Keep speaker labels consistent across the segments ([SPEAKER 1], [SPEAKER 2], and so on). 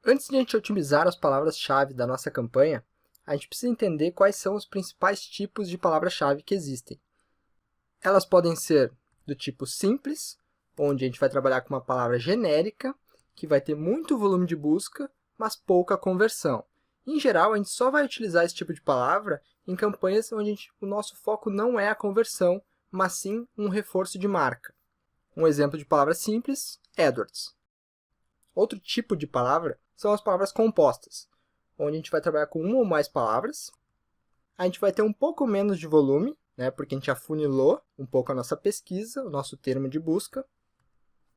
[SPEAKER 1] Antes de a gente otimizar as palavras-chave da nossa campanha, a gente precisa entender quais são os principais tipos de palavra-chave que existem. Elas podem ser do tipo simples, onde a gente vai trabalhar com uma palavra genérica, que vai ter muito volume de busca, mas pouca conversão. Em geral, a gente só vai utilizar esse tipo de palavra em campanhas onde o nosso foco não é a conversão, mas sim um reforço de marca. Um exemplo de palavra simples, AdWords. Outro tipo de palavra são as palavras compostas, onde a gente vai trabalhar com uma ou mais palavras. A gente vai ter um pouco menos de volume, porque a gente afunilou um pouco a nossa pesquisa, o nosso termo de busca.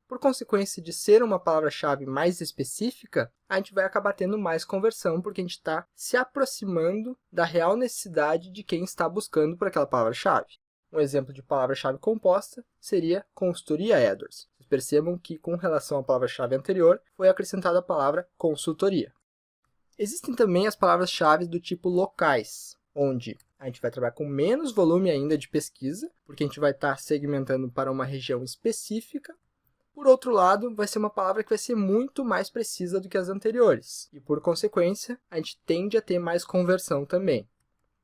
[SPEAKER 1] Por consequência de ser uma palavra-chave mais específica, a gente vai acabar tendo mais conversão, porque a gente está se aproximando da real necessidade de quem está buscando por aquela palavra-chave. Um exemplo de palavra-chave composta seria consultoria AdWords. Vocês percebam que, com relação à palavra-chave anterior, foi acrescentada a palavra consultoria. Existem também as palavras-chave do tipo locais, onde a gente vai trabalhar com menos volume ainda de pesquisa, porque a gente vai estar segmentando para uma região específica. Por outro lado, vai ser uma palavra que vai ser muito mais precisa do que as anteriores, e por consequência, a gente tende a ter mais conversão também.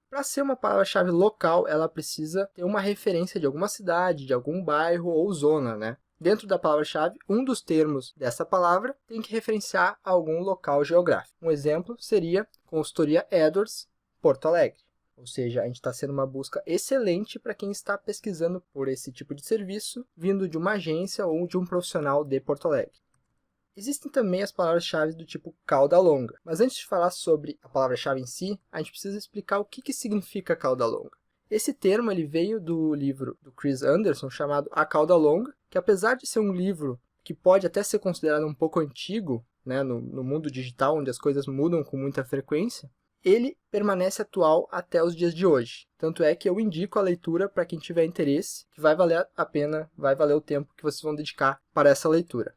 [SPEAKER 1] Para ser uma palavra-chave local, ela precisa ter uma referência de alguma cidade, de algum bairro ou zona, Dentro da palavra-chave, um dos termos dessa palavra tem que referenciar algum local geográfico. Um exemplo seria consultoria AdWords, Porto Alegre. Ou seja, a gente está sendo uma busca excelente para quem está pesquisando por esse tipo de serviço, vindo de uma agência ou de um profissional de Porto Alegre. Existem também as palavras-chave do tipo cauda longa, mas antes de falar sobre a palavra-chave em si, a gente precisa explicar o que significa cauda longa. Esse termo ele veio do livro do Chris Anderson chamado A Cauda Longa, que apesar de ser um livro que pode até ser considerado um pouco antigo, no mundo digital, onde as coisas mudam com muita frequência, ele permanece atual até os dias de hoje. Tanto é que eu indico a leitura para quem tiver interesse, que vai valer a pena, vai valer o tempo que vocês vão dedicar para essa leitura.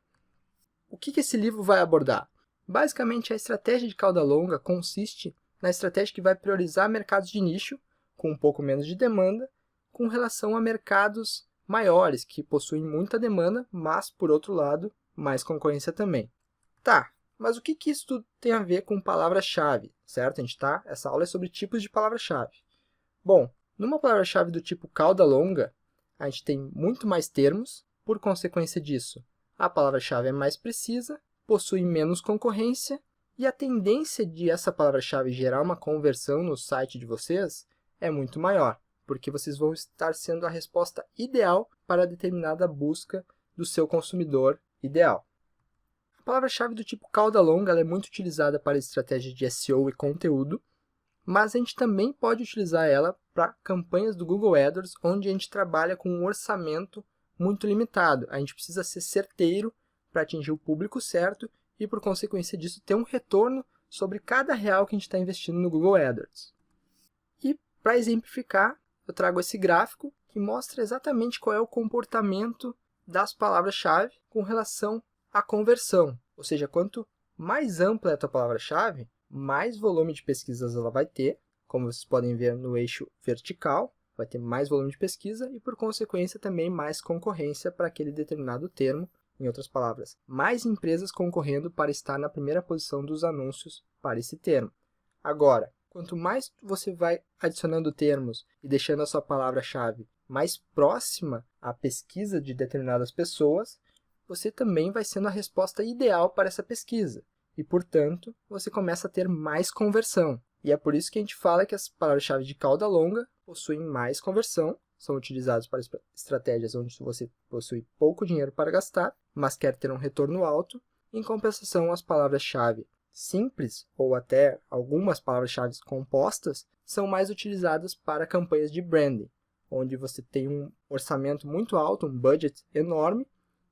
[SPEAKER 1] O que esse livro vai abordar? Basicamente, a estratégia de cauda longa consiste na estratégia que vai priorizar mercados de nicho, com um pouco menos de demanda, com relação a mercados maiores, que possuem muita demanda, mas, por outro lado, mais concorrência também. Tá, mas o que isso tudo tem a ver com palavra-chave, certo? Essa aula é sobre tipos de palavra-chave. Bom, numa palavra-chave do tipo cauda longa, a gente tem muito mais termos, por consequência disso, a palavra-chave é mais precisa, possui menos concorrência, e a tendência de essa palavra-chave gerar uma conversão no site de vocês é muito maior, porque vocês vão estar sendo a resposta ideal para determinada busca do seu consumidor ideal. A palavra-chave do tipo cauda longa ela é muito utilizada para estratégias de SEO e conteúdo, mas a gente também pode utilizar ela para campanhas do Google AdWords, onde a gente trabalha com um orçamento muito limitado. A gente precisa ser certeiro para atingir o público certo e, por consequência disso, ter um retorno sobre cada real que a gente está investindo no Google AdWords. E, para exemplificar, eu trago esse gráfico que mostra exatamente qual é o comportamento das palavras-chave com relação à conversão. Ou seja, quanto mais ampla é a tua palavra-chave, mais volume de pesquisas ela vai ter, como vocês podem ver no eixo vertical, vai ter mais volume de pesquisa e, por consequência, também mais concorrência para aquele determinado termo. Em outras palavras, mais empresas concorrendo para estar na primeira posição dos anúncios para esse termo. Agora, quanto mais você vai adicionando termos e deixando a sua palavra-chave mais próxima à pesquisa de determinadas pessoas, você também vai sendo a resposta ideal para essa pesquisa. E, portanto, você começa a ter mais conversão. E é por isso que a gente fala que as palavras-chave de cauda longa possuem mais conversão, são utilizados para estratégias onde você possui pouco dinheiro para gastar, mas quer ter um retorno alto. Em compensação, as palavras-chave simples, ou até algumas palavras-chave compostas, são mais utilizadas para campanhas de branding, onde você tem um orçamento muito alto, um budget enorme,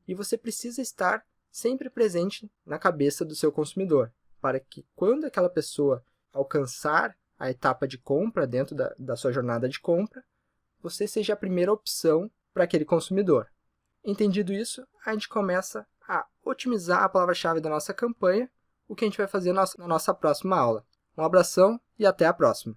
[SPEAKER 1] e você precisa estar sempre presente na cabeça do seu consumidor, para que quando aquela pessoa alcançar a etapa de compra dentro da sua jornada de compra, você seja a primeira opção para aquele consumidor. Entendido isso, a gente começa a otimizar a palavra-chave da nossa campanha, o que a gente vai fazer na nossa próxima aula. Um abração e até a próxima!